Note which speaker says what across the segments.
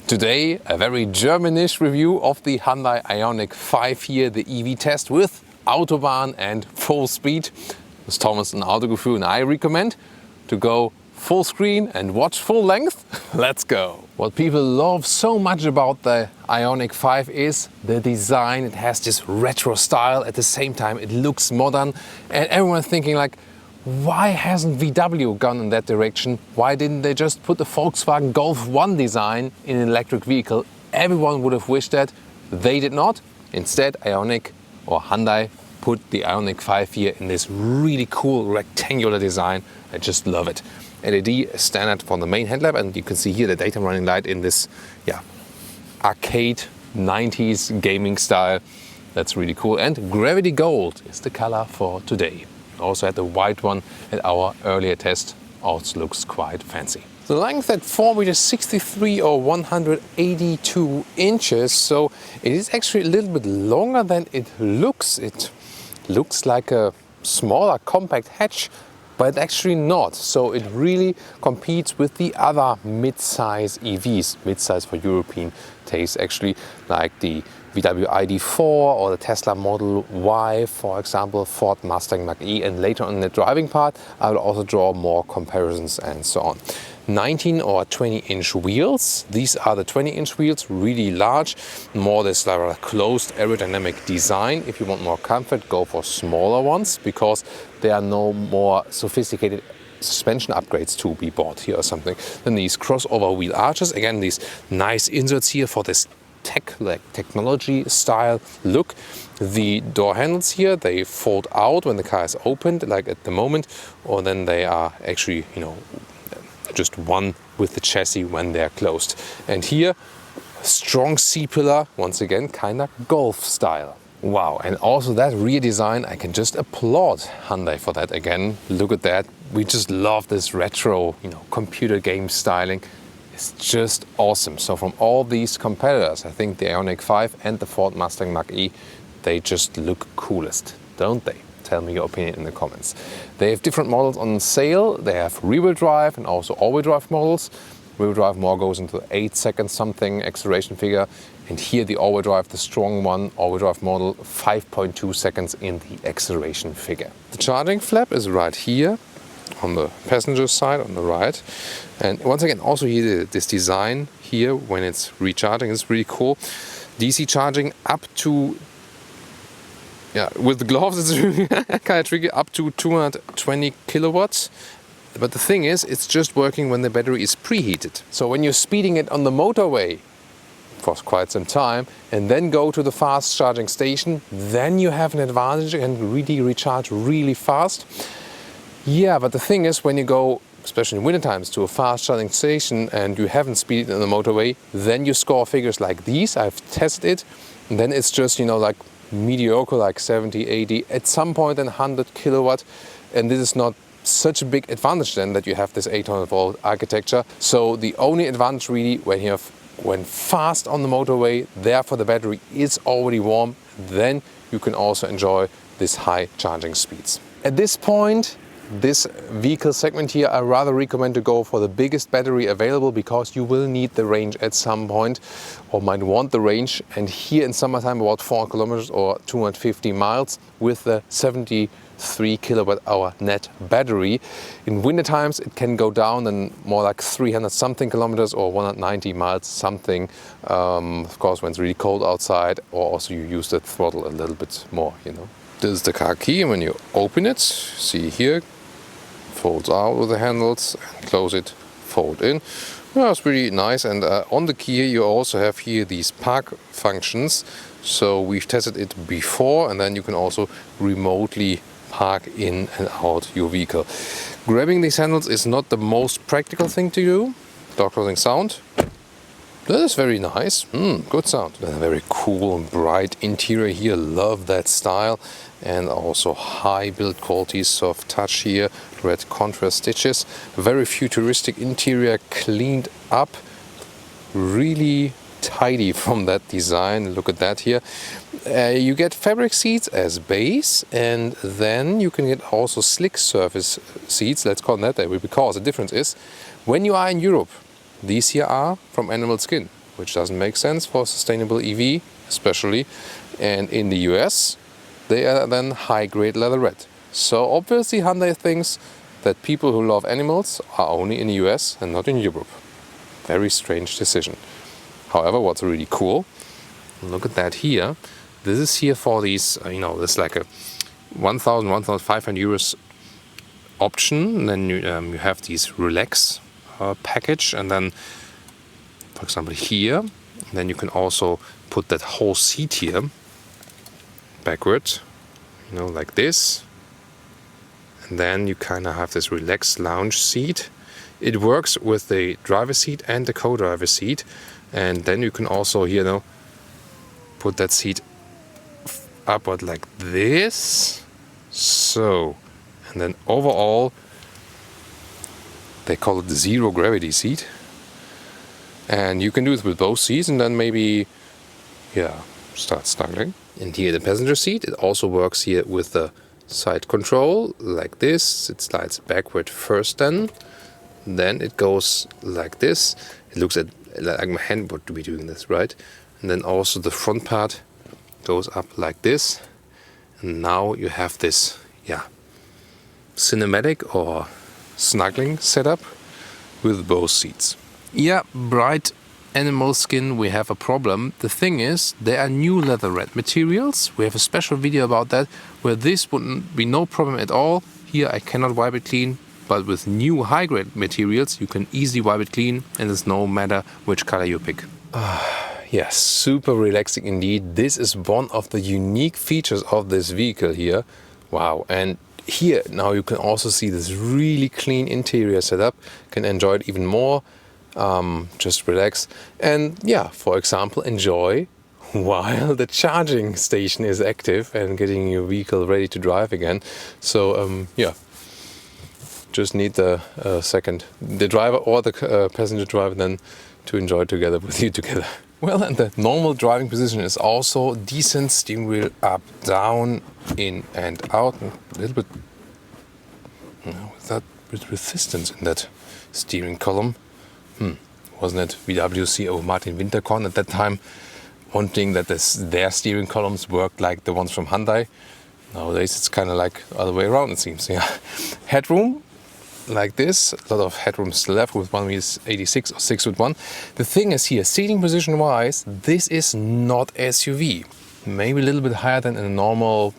Speaker 1: Today, a very Germanish review of the Hyundai Ioniq 5 here, the EV test with Autobahn and full speed. With Thomas and Autogefühl, and I recommend to go full screen and watch full length. Let's go! What people love so much about the Ioniq 5 is the design. It has this retro style, at the same time it looks modern, and everyone's thinking like, why hasn't VW gone in that direction? Why didn't they just put the Volkswagen Golf 1 design in an electric vehicle? Everyone would have wished that. They did not. Instead, Ioniq or Hyundai put the Ioniq 5 here in this really cool rectangular design. I just love it. LED standard for the main headlamp, and you can see here the daytime running light in this arcade 90s gaming style. That's really cool. And gravity gold is the color for today. Also had the white one at our earlier test, also looks quite fancy. The length at 4.63 meters or 182 inches, so it is actually a little bit longer than it looks. It looks like a smaller compact hatch, but actually not. So it really competes with the other mid-size EVs, mid-size for European taste actually, like the VW ID.4 or the Tesla Model Y, for example, Ford Mustang Mach-E, and later on in the driving part I will also draw more comparisons and so on. 19 or 20-inch wheels. These are the 20-inch wheels, really large, more this closed aerodynamic design. If you want more comfort, go for smaller ones because there are no more sophisticated suspension upgrades to be bought here or something. Then these crossover wheel arches, again these nice inserts here for this technology style look. The door handles here, they fold out when the car is opened, like at the moment, or then they are actually, just one with the chassis when they're closed. And here, strong C-pillar, once again, kind of Golf style. Wow, and also that rear design, I can just applaud Hyundai for that again. Look at that. We just love this retro, computer game styling. It's just awesome. So from all these competitors, I think the Ioniq 5 and the Ford Mustang Mach-E, they just look coolest, don't they? Tell me your opinion in the comments. They have different models on sale. They have rear-wheel drive and also all-wheel drive models. Rear-wheel drive more goes into 8 seconds something acceleration figure. And here the all-wheel drive, the strong one, all-wheel drive model, 5.2 seconds in the acceleration figure. The charging flap is right here on the passenger side on the right. And once again, also here this design here when it's recharging is really cool. DC charging up to, with the gloves it's really kind of tricky, up to 220 kilowatts. But the thing is, it's just working when the battery is preheated. So when you're speeding it on the motorway for quite some time and then go to the fast charging station, then you have an advantage and really recharge really fast. Yeah, but the thing is, when you go, especially in winter times, to a fast charging station and you haven't speeded on the motorway, then you score figures like these. I've tested it, and then it's just, like mediocre, like 70, 80, at some point then 100 kilowatt. And this is not such a big advantage then that you have this 800 volt architecture. So the only advantage really when fast on the motorway, therefore the battery is already warm, then you can also enjoy this high charging speeds. At this point, this vehicle segment here, I rather recommend to go for the biggest battery available because you will need the range at some point or might want the range. And here in summertime about 400 kilometers or 250 miles with the 73 kilowatt hour net battery. In winter times it can go down and more like 300 something kilometers or 190 miles something. Of course when it's really cold outside, or also you use the throttle a little bit more, This is the car key, and when you open it, see here, folds out with the handles, and close it, fold in. Well, it's really nice. And on the key you also have here these park functions. So we've tested it before, and then you can also remotely park in and out your vehicle. Grabbing these handles is not the most practical thing to do. Door closing sound. That is very nice, good sound. And a very cool and bright interior here, love that style. And also high build quality, soft touch here, red contrast stitches. Very futuristic interior, cleaned up, really tidy from that design. Look at that here. You get fabric seats as base, and then you can get also slick surface seats, let's call them that way, because the difference is when you are in Europe, these here are from animal skin. which doesn't make sense for a sustainable EV especially. And in the US, they are then high-grade leatherette. So obviously Hyundai thinks that people who love animals are only in the US and not in Europe. Very strange decision. However, what's really cool, look at that here. This is here for these, this is like a 1,000, 1,500 euros option. And then you have these relax package, and then, for example, here, then you can also put that whole seat here backward, like this. And then you kind of have this relaxed lounge seat. It works with the driver's seat and the co-driver seat. And then you can also, put that seat upward like this. So, and then overall, they call it the zero gravity seat. And you can do it with both seats and then maybe, start snuggling. And here the passenger seat, it also works here with the side control like this. It slides backward first, then it goes like this. It looks like my hand would be doing this, right? And then also the front part goes up like this. And now you have this, cinematic or snuggling setup with both seats. Yeah, bright animal skin, we have a problem. The thing is, there are new leatherette materials. We have a special video about that, where this wouldn't be no problem at all. Here I cannot wipe it clean, but with new high-grade materials, you can easily wipe it clean, and it's no matter which color you pick. Yes, super relaxing indeed. This is one of the unique features of this vehicle here. Wow, and here now you can also see this really clean interior setup. Can enjoy it even more. Just relax and for example, enjoy while the charging station is active and getting your vehicle ready to drive again. So just need the driver or the passenger driver then to enjoy together with you together. Well, and the normal driving position is also decent. Steering wheel up, down, in and out. A little bit with resistance in that steering column. Wasn't it VWC or Martin Winterkorn at that time wanting that their steering columns worked like the ones from Hyundai? Nowadays it's kind of like the other way around, it seems. Headroom like this, a lot of headroom still left with 1.86 or 6'1". The thing is here, seating position wise, this is not SUV. Maybe a little bit higher than in a normal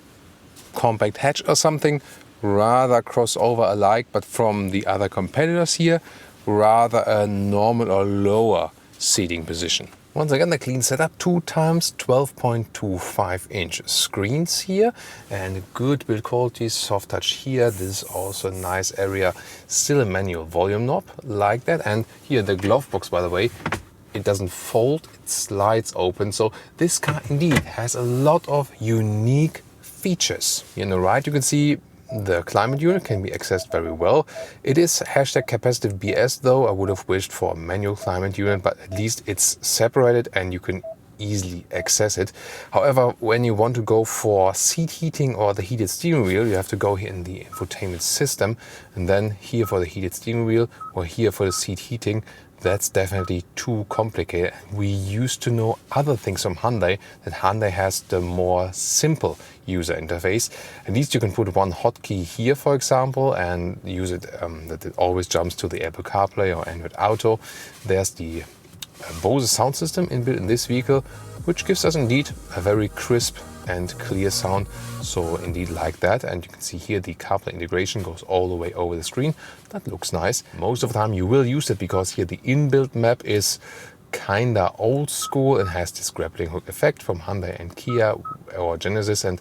Speaker 1: compact hatch or something, rather crossover alike, but from the other competitors here, rather a normal or lower seating position. Once again, the clean setup, 2 times 12.25 inch screens here and good build quality, soft touch here. This is also a nice area, still a manual volume knob like that. And here the glove box, by the way, it doesn't fold, it slides open. So this car indeed has a lot of unique features. Here on the right you can see the climate unit can be accessed very well. It is #capacitive BS though. I would have wished for a manual climate unit, but at least it's separated and you can easily access it. However, when you want to go for seat heating or the heated steering wheel, you have to go here in the infotainment system, and then here for the heated steering wheel or here for the seat heating. That's definitely too complicated. We used to know other things from Hyundai, that Hyundai has the more simple user interface. At least you can put one hotkey here, for example, and use it that it always jumps to the Apple CarPlay or Android Auto. There's the Bose sound system inbuilt in this vehicle, which gives us indeed a very crisp and clear sound. So indeed like that. And you can see here the CarPlay integration goes all the way over the screen. That looks nice. Most of the time you will use it because here the inbuilt map is kinda old school and has this grappling hook effect from Hyundai and Kia or Genesis, and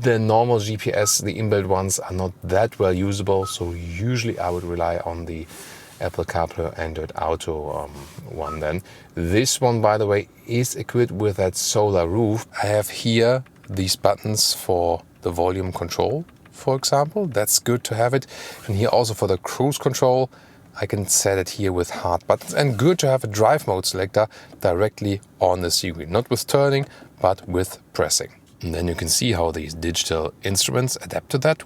Speaker 1: the normal GPS, the inbuilt ones, are not that well usable. So usually I would rely on the Apple CarPlay or Android Auto one then. This one, by the way, is equipped with that solar roof. I have here these buttons for the volume control, for example. That's good to have it. And here also for the cruise control, I can set it here with hard buttons. And good to have a drive mode selector directly on the steering wheel. Not with turning, but with pressing. And then you can see how these digital instruments adapt to that.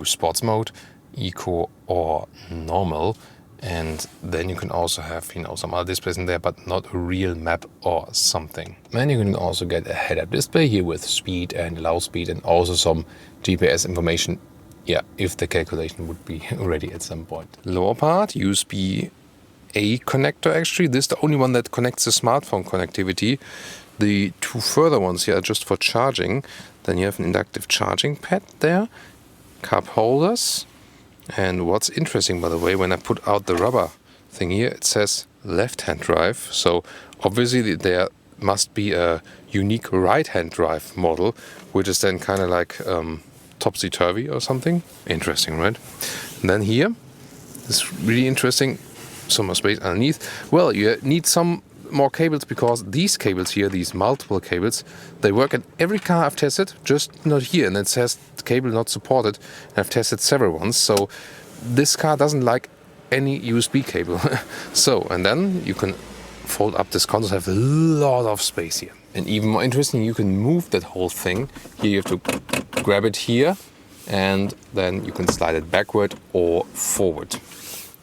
Speaker 1: Sports mode, eco or normal. And then you can also have, some other displays in there, but not a real map or something. And you can also get a head-up display here with speed and allow speed, and also some GPS information. Yeah, if the calculation would be ready at some point. Lower part, USB-A connector actually. This is the only one that connects the smartphone connectivity. The two further ones here are just for charging. Then you have an inductive charging pad there, cup holders. And what's interesting, by the way, when I put out the rubber thing here, it says left-hand drive. So obviously there must be a unique right-hand drive model, which is then kind of like topsy-turvy or something. Interesting, right? And then here, this is really interesting, some more space underneath. Well, you need some more cables, because these cables here, these multiple cables, they work at every car I've tested, just not here. And it says the cable not supported. I've tested several ones, so this car doesn't like any USB cable. So, and then you can fold up this console, have a lot of space here. And even more interesting, you can move that whole thing. Here you have to grab it here, and then you can slide it backward or forward.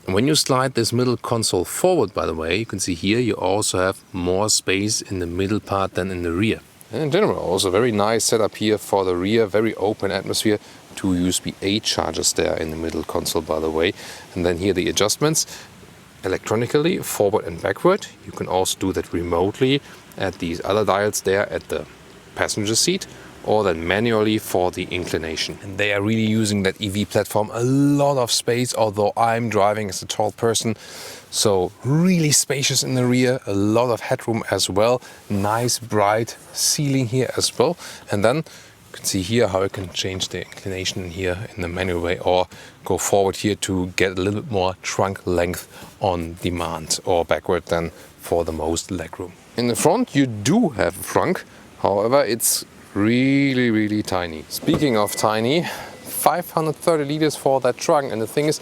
Speaker 1: And when you slide this middle console forward, by the way, you can see here you also have more space in the middle part than in the rear. And in general, also very nice setup here for the rear, very open atmosphere. Two USB-A chargers there in the middle console, by the way. And then here the adjustments electronically, forward and backward. You can also do that remotely at these other dials there at the passenger seat, or then manually for the inclination. And they are really using that EV platform a lot of space, although I'm driving as a tall person. So really spacious in the rear, a lot of headroom as well. Nice bright ceiling here as well. And then you can see here how you can change the inclination here in the manual way, or go forward here to get a little bit more trunk length on demand, or backward then for the most legroom. In the front you do have a frunk, however it's really tiny. Speaking of tiny, 530 liters for that trunk, and the thing is,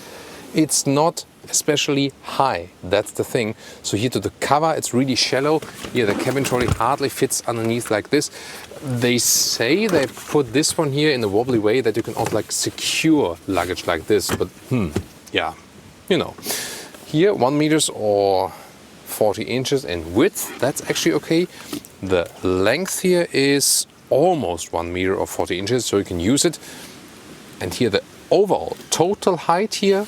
Speaker 1: it's not especially high. That's the thing. So here to the cover, it's really shallow. Here the cabin trolley hardly fits underneath like this. They say they put this one here in a wobbly way that you can also like secure luggage like this, but yeah, Here 1 meter or 40 inches in width, that's actually okay. The length here is almost 1 meter or 40 inches, so you can use it. And here the overall total height here,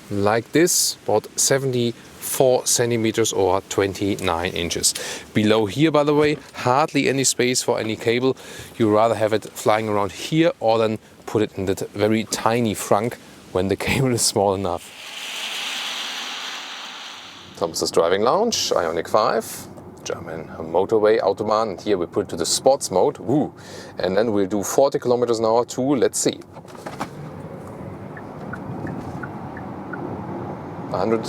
Speaker 1: like this, about 74 centimeters or 29 inches. Below here, by the way, hardly any space for any cable. You rather have it flying around here, or then put it in the very tiny frunk when the cable is small enough. Thomas's driving lounge, Ioniq 5. German motorway, Autobahn, and here we put it to the sports mode, woo. And then we'll do 40 kilometers an hour to, let's see, 100,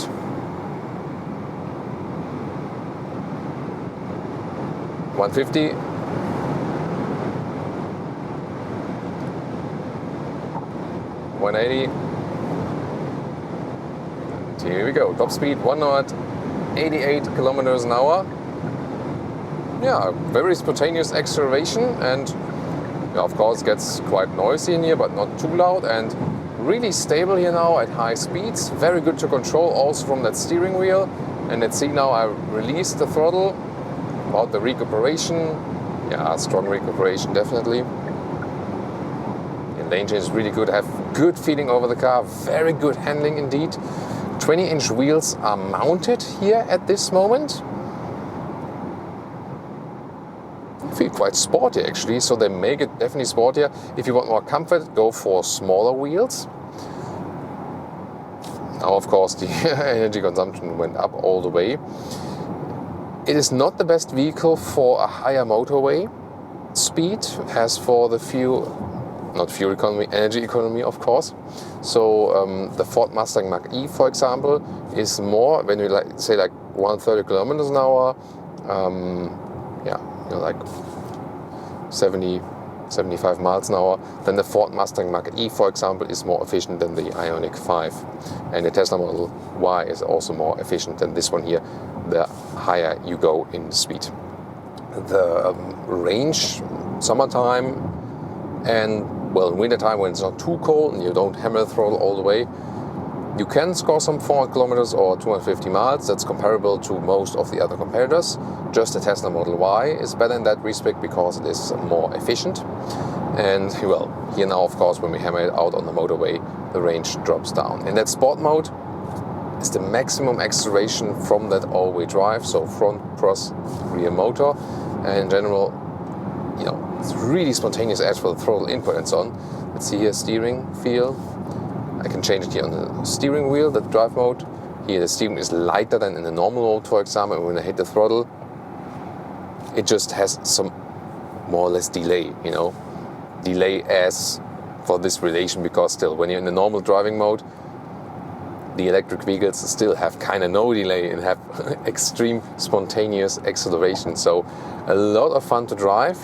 Speaker 1: 150, 180, and here we go, top speed 188 kilometers an hour. Yeah, very spontaneous acceleration, and of course gets quite noisy in here, but not too loud, and really stable here now at high speeds. Very good to control also from that steering wheel. And let's see now, I released the throttle. About the recuperation, yeah, strong recuperation definitely. The lane change is really good. I have good feeling over the car, very good handling indeed. 20-inch wheels are mounted here at this moment. Feel quite sporty actually, so they make it definitely sportier. If you want more comfort, go for smaller wheels. Now of course the energy consumption went up all the way. It is not the best vehicle for a higher motorway speed as for the energy economy of course. So the Ford Mustang Mach-E, for example, is more, when you say 130 kilometers an hour, like 70, 75 miles an hour, then the Ford Mustang Mach-E, for example, is more efficient than the Ioniq 5. And the Tesla Model Y is also more efficient than this one here, the higher you go in speed. The range, summertime, and well, in winter time when it's not too cold and you don't hammer the throttle all the way, You can score some 400 kilometers or 250 miles. That's comparable to most of the other competitors. Just the Tesla Model Y is better in that respect because it is more efficient. And well, here now, of course, when we hammer it out on the motorway, the range drops down. In that sport mode, is the maximum acceleration from that all-wheel drive, so front, cross, rear motor. And in general, you know, it's really spontaneous as for the throttle input and so on. Let's see here, steering feel. I can change it here on the steering wheel, the drive mode. Here the steering is lighter than in the normal mode, for example. When I hit the throttle, it just has some more or less delay, you know. Delay as for this relation, because still, when you're in the normal driving mode, the electric vehicles still have kind of no delay and have extreme spontaneous acceleration. So a lot of fun to drive.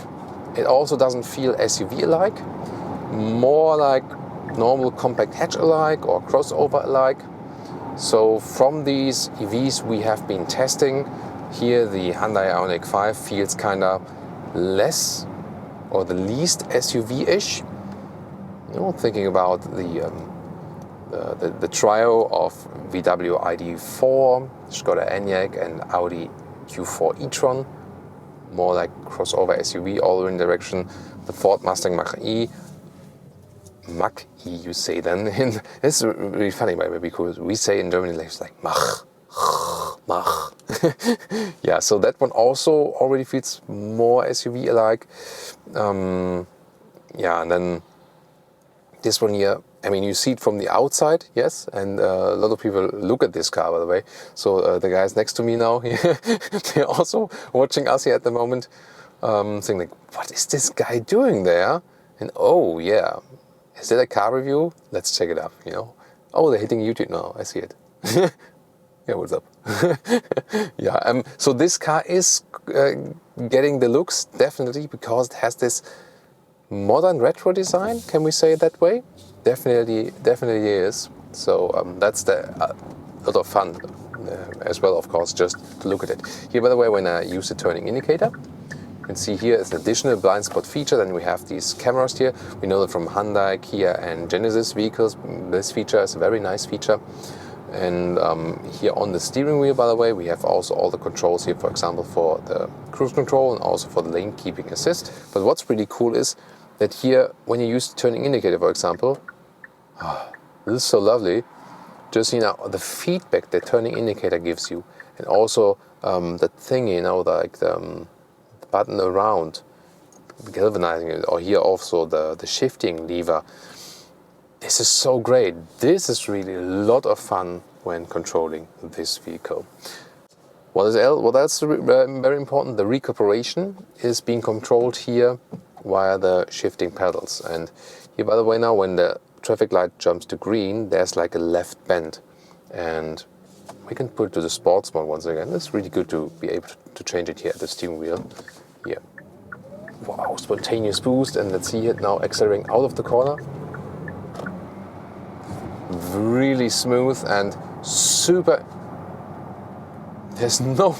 Speaker 1: It also doesn't feel SUV-alike, more like normal compact hatch-alike or crossover-alike. So from these EVs we have been testing, here the Hyundai Ioniq 5 feels kind of less or the least SUV-ish. You know, thinking about the trio of VW ID4, Skoda Enyaq and Audi Q4 e-tron, more like crossover SUV all in direction. The Ford Mustang Mach-E, Mach-E you say then, it's really funny by the way, because we say in Germany it's like Mach. Yeah, so that one also already feels more SUV-alike. Yeah, and then this one here, I mean, you see it from the outside, yes, and a lot of people look at this car, by the way. So the guys next to me now, they're also watching us here at the moment, saying like, what is this guy doing there? And oh yeah, is that a car review? Let's check it out, you know. Oh, they're hitting YouTube now, I see it. Yeah, what's up? Yeah, so this car is getting the looks, definitely, because it has this modern retro design, can we say it that way? Definitely is. So that's a lot of fun as well, of course, just to look at it. Here, by the way, when I use the turning indicator, you can see here is an additional blind spot feature. Then we have these cameras here. We know that from Hyundai, Kia and Genesis vehicles, this feature is a very nice feature. And here on the steering wheel, by the way, we have also all the controls here, for example, for the cruise control and also for the lane keeping assist. But what's really cool is that here, when you use the turning indicator, for example, this is so lovely. Just, you know, the feedback the turning indicator gives you, and also that thing, you know, like the button around galvanizing it, or here also the shifting lever. This is so great. This is really a lot of fun when controlling this vehicle. What else very important? The recuperation is being controlled here via the shifting pedals. And here, by the way, now when the traffic light jumps to green, there's like a left bend. And we can put it to the sports mode once again. It's really good to be able to change it here at the steering wheel. Here. Wow, spontaneous boost. And let's see it now accelerating out of the corner. Really smooth and super. There's no.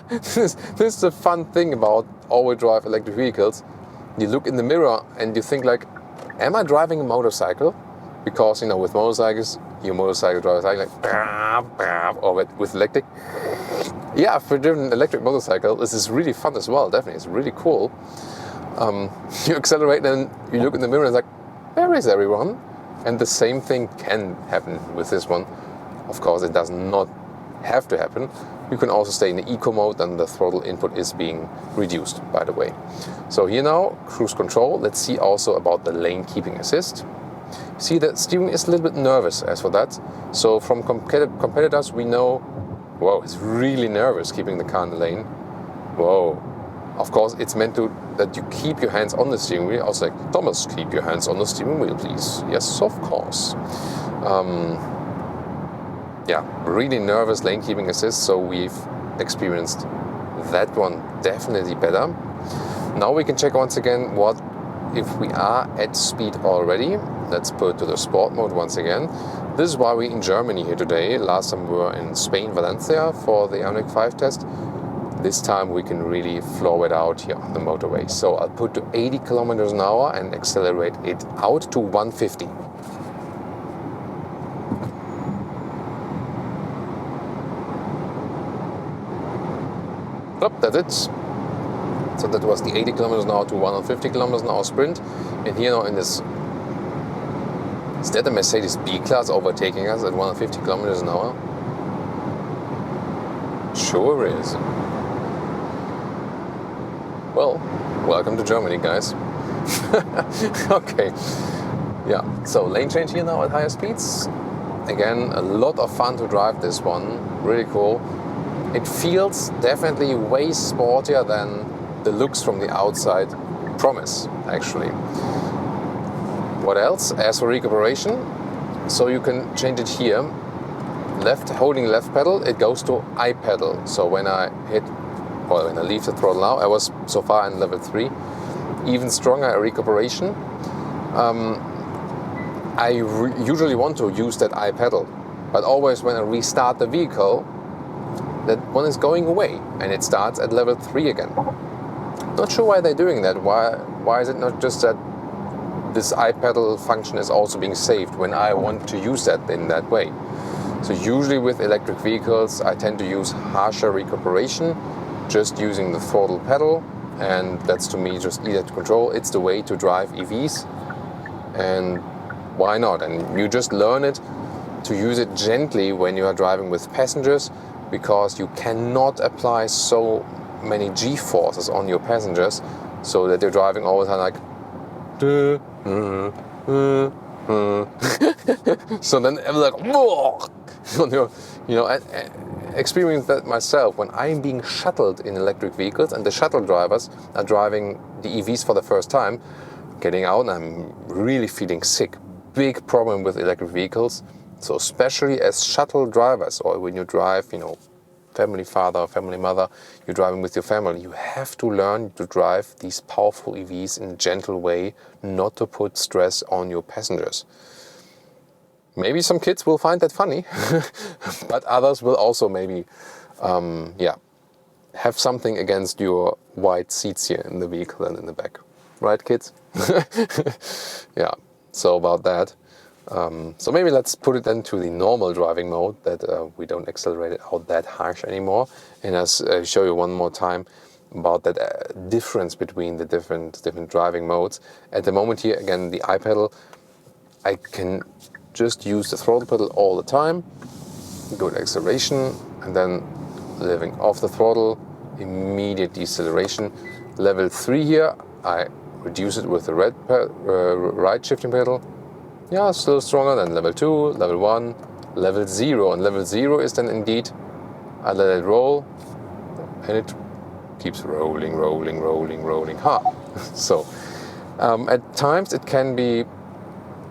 Speaker 1: This is the fun thing about all-wheel drive electric vehicles. You look in the mirror and you think like, am I driving a motorcycle? Because, you know, with motorcycles, your motorcycle driver like, or with electric. Yeah, for driven electric motorcycle, this is really fun as well. Definitely, it's really cool. You accelerate and you look in the mirror and it's like, where is everyone? And the same thing can happen with this one. Of course, it does not have to happen. You can also stay in the eco mode and the throttle input is being reduced, by the way. So here now, cruise control. Let's see also about the lane keeping assist. See, the steering is a little bit nervous as for that. So from competitors, we know, whoa, it's really nervous keeping the car in the lane. Whoa. Of course, it's meant to that you keep your hands on the steering wheel. I was like, Thomas, keep your hands on the steering wheel, please. Yes, of course. Yeah, really nervous lane keeping assist. So we've experienced that one definitely better. Now we can check once again what if we are at speed already. Let's put it to the sport mode once again. This is why we're in Germany here today. Last time we were in Spain, Valencia, for the Ioniq 5 test. This time we can really flow it out here on the motorway. So I'll put to 80 kilometers an hour and accelerate it out to 150. Yep, that's it. So that was the 80 kilometers an hour to 150 kilometers an hour sprint. And here now in this, is that a Mercedes B-Class overtaking us at 150 kilometers an hour? Sure is. Well, welcome to Germany, guys. Okay. Yeah, so lane change here now at higher speeds. Again, a lot of fun to drive this one. Really cool. It feels definitely way sportier than the looks from the outside promise, actually. What else? As for recuperation, so you can change it here. Holding left pedal, it goes to I pedal. So when I when I leave the throttle now, I was so far in level 3. Even stronger recuperation. I usually want to use that I pedal, but always when I restart the vehicle, that one is going away and it starts at level 3 again. Not sure why they're doing that. Why is it not just that this I pedal function is also being saved when I want to use that in that way? So usually with electric vehicles, I tend to use harsher recuperation, just using the throttle pedal, and that's to me just easier to control. It's the way to drive EVs, and why not? And you just learn it to use it gently when you are driving with passengers, because you cannot apply so many G-forces on your passengers so that you're driving all the time like so then I'm like, I experienced that myself when I'm being shuttled in electric vehicles and the shuttle drivers are driving the EVs for the first time, getting out and I'm really feeling sick. Big problem with electric vehicles. So especially as shuttle drivers, or when you drive, family father, family mother, you're driving with your family, you have to learn to drive these powerful EVs in a gentle way, not to put stress on your passengers. Maybe some kids will find that funny, but others will also maybe, have something against your wide seats here in the vehicle and in the back. Right, kids? Yeah, so about that. So maybe let's put it into the normal driving mode, that we don't accelerate it out that harsh anymore. And I'll show you one more time about that difference between the different driving modes. At the moment here, again, the I pedal, I can just use the throttle pedal all the time, go to acceleration, and then living off the throttle, immediate deceleration. Level 3 here, I reduce it with the right shifting pedal. Yeah, still stronger than level 2, level 1, level 0. And level 0 is then indeed, I let it roll, and it keeps rolling. So, at times it can be,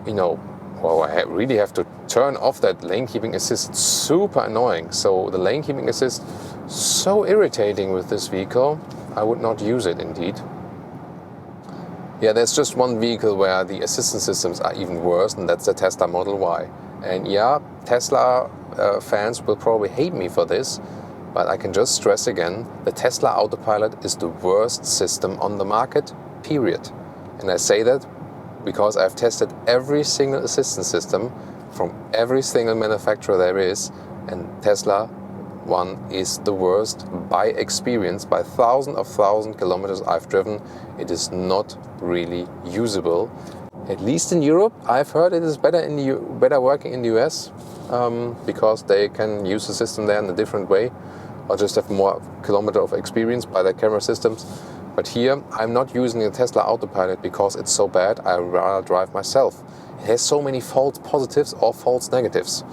Speaker 1: I really have to turn off that lane keeping assist. Super annoying. So the lane keeping assist, so irritating with this vehicle. I would not use it indeed. Yeah, there's just one vehicle where the assistance systems are even worse, and that's the Tesla Model Y. And yeah, Tesla fans will probably hate me for this, but I can just stress again, the Tesla Autopilot is the worst system on the market, period. And I say that because I've tested every single assistance system from every single manufacturer there is, and Tesla one is the worst by experience. By thousands of kilometers I've driven, it is not really usable. At least in Europe, I've heard it is better working in the US, because they can use the system there in a different way, or just have more kilometer of experience by their camera systems. But here, I'm not using the Tesla Autopilot because it's so bad. I rather drive myself. It has so many false positives or false negatives.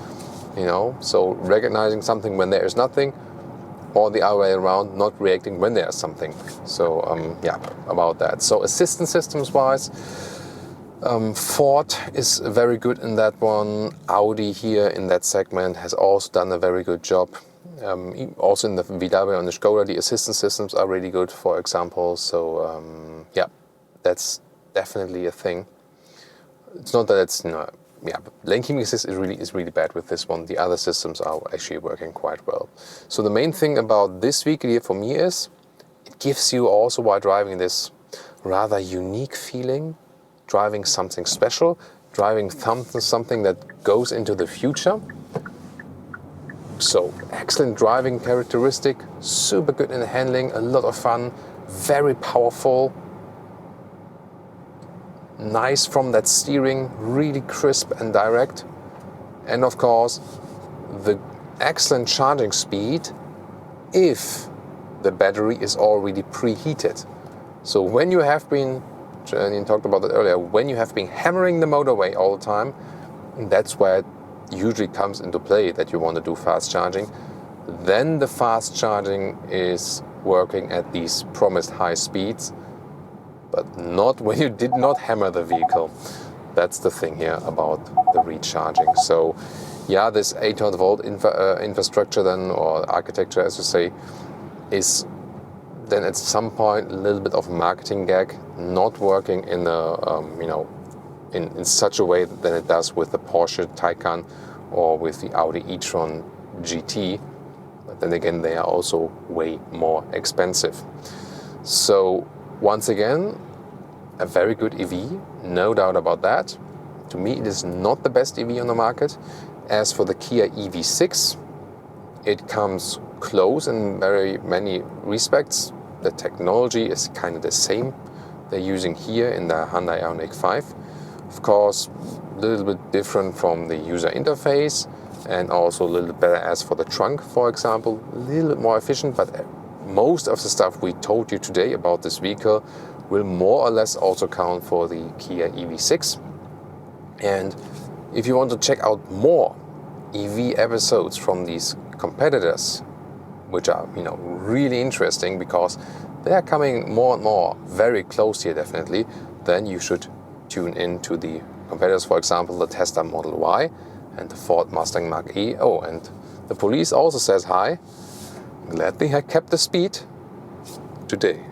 Speaker 1: So recognizing something when there is nothing, or the other way around, not reacting when there's something. So about that. So assistance systems wise, Ford is very good in that one. Audi here in that segment has also done a very good job. Also in the VW and the Skoda, the assistance systems are really good, for example. So that's definitely a thing. It's not that it's but lane keeping assist is really bad with this one. The other systems are actually working quite well. So the main thing about this vehicle here for me is it gives you also, while driving, this rather unique feeling, driving something special, driving something that goes into the future. So excellent driving characteristic, super good in handling, a lot of fun, very powerful, nice from that steering, really crisp and direct, and of course the excellent charging speed if the battery is already preheated. So when you have been, Janine talked about it earlier, when you have been hammering the motorway all the time, that's where it usually comes into play that you want to do fast charging. Then the fast charging is working at these promised high speeds, but not when you did not hammer the vehicle. That's the thing here about the recharging. So yeah, this 800 volt infrastructure then, or architecture as you say, is then at some point a little bit of a marketing gag, not working in a in such a way than it does with the Porsche Taycan or with the Audi e-tron GT. But then again, they are also way more expensive. So once again, a very good EV, no doubt about that. To me, it is not the best EV on the market. As for the Kia EV6, it comes close in very many respects. The technology is kind of the same they're using here in the Hyundai Ioniq 5. Of course, a little bit different from the user interface, and also a little bit better as for the trunk, for example. A little bit more efficient, but most of the stuff we told you today about this vehicle will more or less also count for the Kia EV6. And if you want to check out more EV episodes from these competitors, which are really interesting because they are coming more and more very close here definitely, then you should tune in to the competitors, for example the Tesla Model Y and the Ford Mustang Mach-E. Oh, and the police also says hi. Gladly I kept the speed today.